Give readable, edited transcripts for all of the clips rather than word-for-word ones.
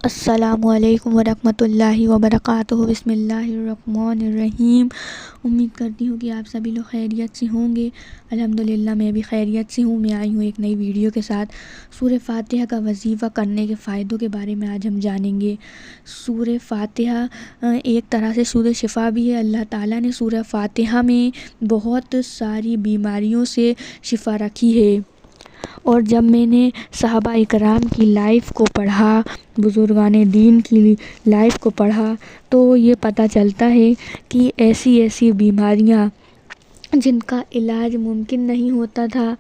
السلام علیکم ورحمۃ اللہ وبرکاتہ۔ بسم اللہ الرحمن الرحیم۔ امید کرتی ہوں کہ آپ سبھی لوگ خیریت سے ہوں گے۔ الحمدللہ میں بھی خیریت سے ہوں۔ میں آئی ہوں ایک نئی ویڈیو کے ساتھ۔ سورہ فاتحہ کا وظیفہ کرنے کے فائدوں کے بارے میں آج ہم جانیں گے۔ سورہ فاتحہ ایک طرح سے سورہ شفا بھی ہے۔ اللہ تعالیٰ نے سورہ فاتحہ میں بہت ساری بیماریوں سے شفا رکھی ہے، اور جب میں نے صحابہ اکرام کی لائف کو پڑھا، بزرگان دین کی لائف کو پڑھا، تو یہ پتہ چلتا ہے کہ ایسی بیماریاں جن کا علاج ممکن نہیں ہوتا تھا،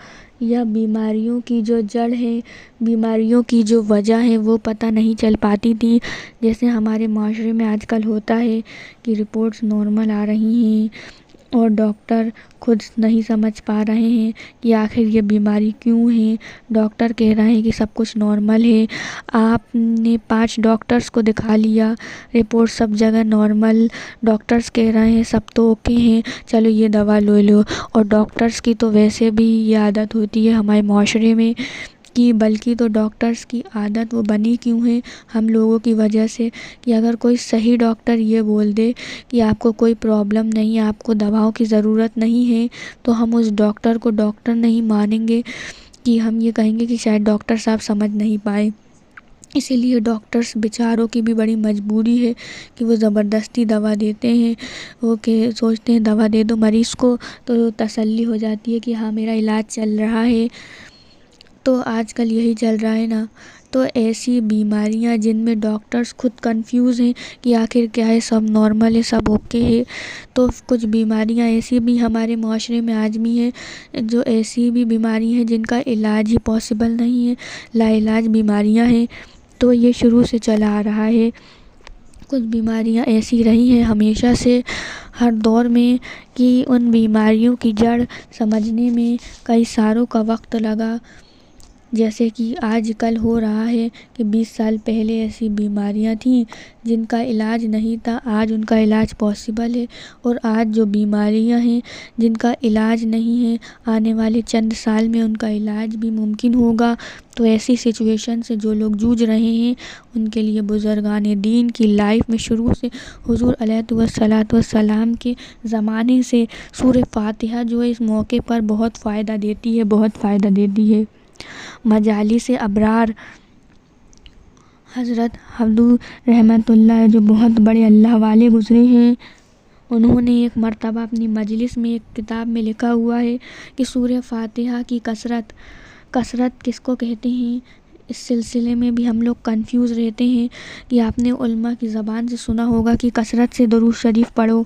یا بیماریوں کی جو جڑ ہے، بیماریوں کی جو وجہ ہے، وہ پتہ نہیں چل پاتی تھی۔ جیسے ہمارے معاشرے میں آج کل ہوتا ہے کہ رپورٹس نارمل آ رہی ہیں، اور ڈاکٹر خود نہیں سمجھ پا رہے ہیں کہ آخر یہ بیماری کیوں ہے۔ ڈاکٹر کہہ رہے ہیں کہ سب کچھ نارمل ہے، آپ نے 5 ڈاکٹرز کو دکھا لیا، رپورٹ سب جگہ نارمل، ڈاکٹرز کہہ رہے ہیں سب تو اوکے ہیں، چلو یہ دوا لے لو۔ اور ڈاکٹرز کی تو ویسے بھی یہ عادت ہوتی ہے ہمارے معاشرے میں، کہ بلکہ تو ڈاکٹرز کی عادت وہ بنی کیوں ہے ہم لوگوں کی وجہ سے، کہ اگر کوئی صحیح ڈاکٹر یہ بول دے کہ آپ کو کوئی پرابلم نہیں، آپ کو دواؤں کی ضرورت نہیں ہے، تو ہم اس ڈاکٹر کو ڈاکٹر نہیں مانیں گے، کہ ہم یہ کہیں گے کہ شاید ڈاکٹر صاحب سمجھ نہیں پائے۔ اسی لیے ڈاکٹرز بیچاروں کی بھی بڑی مجبوری ہے کہ وہ زبردستی دوا دیتے ہیں۔ وہ کہ سوچتے ہیں دوا دے دو مریض کو تو تسلی ہو جاتی ہے کہ ہاں میرا علاج چل رہا ہے۔ تو آج کل یہی چل رہا ہے نا۔ تو ایسی بیماریاں جن میں ڈاکٹرز خود کنفیوز ہیں کہ آخر کیا ہے، سب نارمل ہے، سب اوکے ہے۔ تو کچھ بیماریاں ایسی بھی ہمارے معاشرے میں آج بھی ہیں، جو ایسی بھی بیماری ہیں جن کا علاج ہی پاسبل نہیں ہے، لا علاج بیماریاں ہیں۔ تو یہ شروع سے چلا آ رہا ہے۔ کچھ بیماریاں ایسی رہی ہیں ہمیشہ سے، ہر دور میں، کہ ان بیماریوں کی جڑ سمجھنے میں کئی سالوں کا وقت لگا۔ جیسے کہ آج کل ہو رہا ہے کہ 20 سال پہلے ایسی بیماریاں تھیں جن کا علاج نہیں تھا، آج ان کا علاج پاسبل ہے۔ اور آج جو بیماریاں ہیں جن کا علاج نہیں ہے، آنے والے چند سال میں ان کا علاج بھی ممکن ہوگا۔ تو ایسی سچویشن سے جو لوگ جوجھ رہے ہیں، ان کے لیے بزرگان دین کی لائف میں شروع سے حضور علیہ والسلام کے زمانے سے سورہ فاتحہ جو ہے اس موقع پر بہت فائدہ دیتی ہے، بہت فائدہ دیتی ہے۔ مجالس ابرار حضرت عبدالرحمن رحمۃ اللہ جو بہت بڑے اللہ والے گزرے ہیں، انہوں نے ایک مرتبہ اپنی مجلس میں ایک کتاب میں لکھا ہوا ہے کہ سورہ فاتحہ کی کثرت کس کو کہتے ہیں۔ اس سلسلے میں بھی ہم لوگ کنفیوز رہتے ہیں کہ آپ نے علماء کی زبان سے سنا ہوگا کہ کثرت سے درود شریف پڑھو،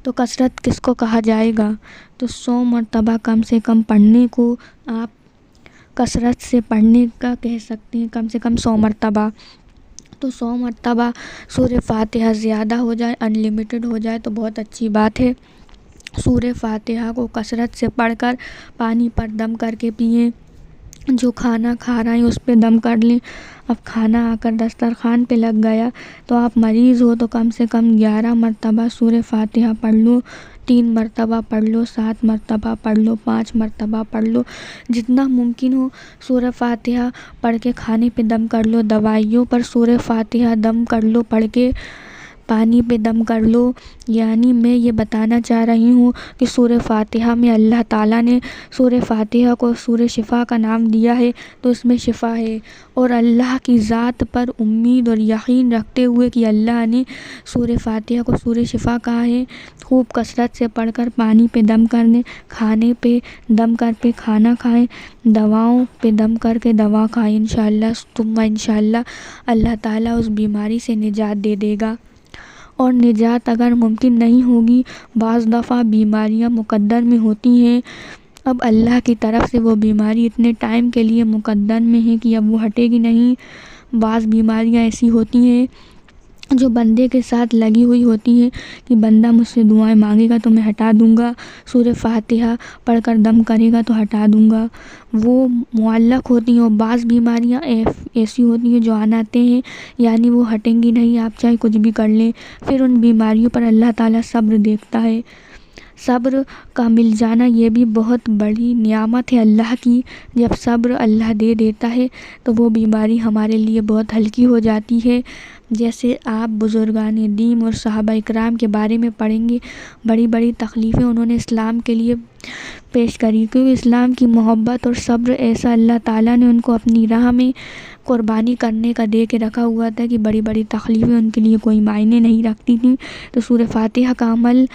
تو کثرت کس کو کہا جائے گا؟ تو 100 مرتبہ کم سے کم پڑھنے کو آپ کثرت سے پڑھنے کا کہہ سکتے ہیں، کم سے کم 100 مرتبہ۔ تو 100 مرتبہ سورہ فاتحہ زیادہ ہو جائے، انلمیٹڈ ہو جائے تو بہت اچھی بات ہے۔ سورہ فاتحہ کو کثرت سے پڑھ کر پانی پر دم کر کے پئیں۔ جو کھانا کھا رہے ہیں اس پہ دم کر لیں۔ اب کھانا آ کر دسترخوان پہ لگ گیا تو آپ مریض ہو تو کم سے کم 11 مرتبہ سورہ فاتحہ پڑھ لو، 3 مرتبہ پڑھ لو، 7 مرتبہ پڑھ لو، 5 مرتبہ پڑھ لو، جتنا ممکن ہو سورہ فاتحہ پڑھ کے کھانے پہ دم کر لو۔ دوائیوں پر سورہ فاتحہ دم کر لو، پڑھ کے پانی پہ دم کر لو۔ یعنی میں یہ بتانا چاہ رہی ہوں کہ سورہ فاتحہ میں اللہ تعالیٰ نے سورہ فاتحہ کو سورہ شفا کا نام دیا ہے، تو اس میں شفا ہے۔ اور اللہ کی ذات پر امید اور یقین رکھتے ہوئے کہ اللہ نے سورہ فاتحہ کو سورہ شفا کہا ہے، خوب کثرت سے پڑھ کر پانی پہ دم کرنے، کھانے پہ دم کر کے کھانا کھائیں، دواؤں پہ دم کر کے دوا کھائیں، انشاءاللہ ثم انشاءاللہ اللہ تعالیٰ اس بیماری سے نجات دے دے گا۔ اور نجات اگر ممکن نہیں ہوگی، بعض دفعہ بیماریاں مقدر میں ہوتی ہیں، اب اللہ کی طرف سے وہ بیماری اتنے ٹائم کے لیے مقدر میں ہے کہ اب وہ ہٹے گی نہیں۔ بعض بیماریاں ایسی ہوتی ہیں جو بندے کے ساتھ لگی ہوئی ہوتی ہیں کہ بندہ مجھ سے دعائیں مانگے گا تو میں ہٹا دوں گا، سورہ فاتحہ پڑھ کر دم کرے گا تو ہٹا دوں گا، وہ معلق ہوتی ہیں۔ اور بعض بیماریاں ایسی ہوتی ہیں جو آتے ہیں، یعنی وہ ہٹیں گی نہیں، آپ چاہے کچھ بھی کر لیں، پھر ان بیماریوں پر اللہ تعالیٰ صبر دیکھتا ہے۔ صبر کا مل جانا یہ بھی بہت بڑی نعمت ہے اللہ کی. جب صبر اللہ دے دیتا ہے تو وہ بیماری ہمارے لیے بہت ہلکی ہو جاتی ہے. جیسے آپ بزرگان دین اور صحابہ اکرام کے بارے میں پڑھیں گے، بڑی بڑی تکلیفیں انہوں نے اسلام کے لیے پیش کری، کیونکہ اسلام کی محبت اور صبر ایسا اللہ تعالیٰ نے ان کو اپنی راہ میں قربانی کرنے کا دے کے رکھا ہوا تھا کہ بڑی بڑی تکلیفیں ان کے لیے کوئی معنی نہیں رکھتی تھیں. تو سورہ فاتحہ کا عمل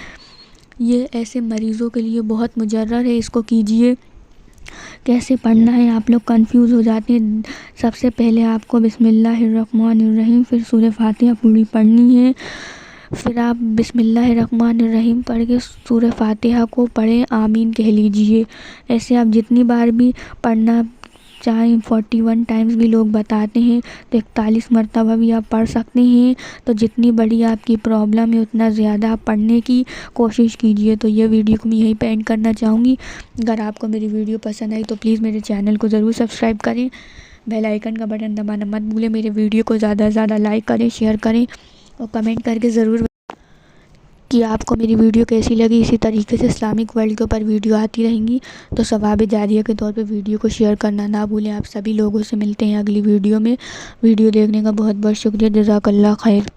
یہ ایسے مریضوں کے لیے بہت مجرر ہے، اس کو کیجئے. کیسے پڑھنا ہے آپ لوگ کنفیوز ہو جاتے ہیں. سب سے پہلے آپ کو بسم اللہ الرحمن الرحیم پھر سورہ فاتحہ پوری پڑھنی ہے. پھر آپ بسم اللہ الرحمن الرحیم پڑھ کے سورہ فاتحہ کو پڑھیں، آمین کہہ لیجئے. ایسے آپ جتنی بار بھی پڑھنا چاہیں، 41 ٹائمز بھی لوگ بتاتے ہیں، تو 41 مرتبہ بھی آپ پڑھ سکتے ہیں. تو جتنی بڑی آپ کی پرابلم ہے اتنا زیادہ آپ پڑھنے کی کوشش کیجئے. تو یہ ویڈیو کو میں یہیں پہ اینڈ کرنا چاہوں گی. اگر آپ کو میری ویڈیو پسند آئی تو پلیز میرے چینل کو ضرور سبسکرائب کریں، بیل آئیکن کا بٹن دبانا مت بھولیں. میرے ویڈیو کو زیادہ سے زیادہ لائک کریں، شیئر کریں اور کمنٹ کر کے ضرور کہ آپ کو میری ویڈیو کیسی لگی. اسی طریقے سے اسلامک ورلڈ کے اوپر ویڈیو آتی رہیں گی، تو ثواب جاریہ کے طور پہ ویڈیو کو شیئر کرنا نہ بھولیں. آپ سبھی لوگوں سے ملتے ہیں اگلی ویڈیو میں. ویڈیو دیکھنے کا بہت بہت شکریہ. جزاک اللہ خیر.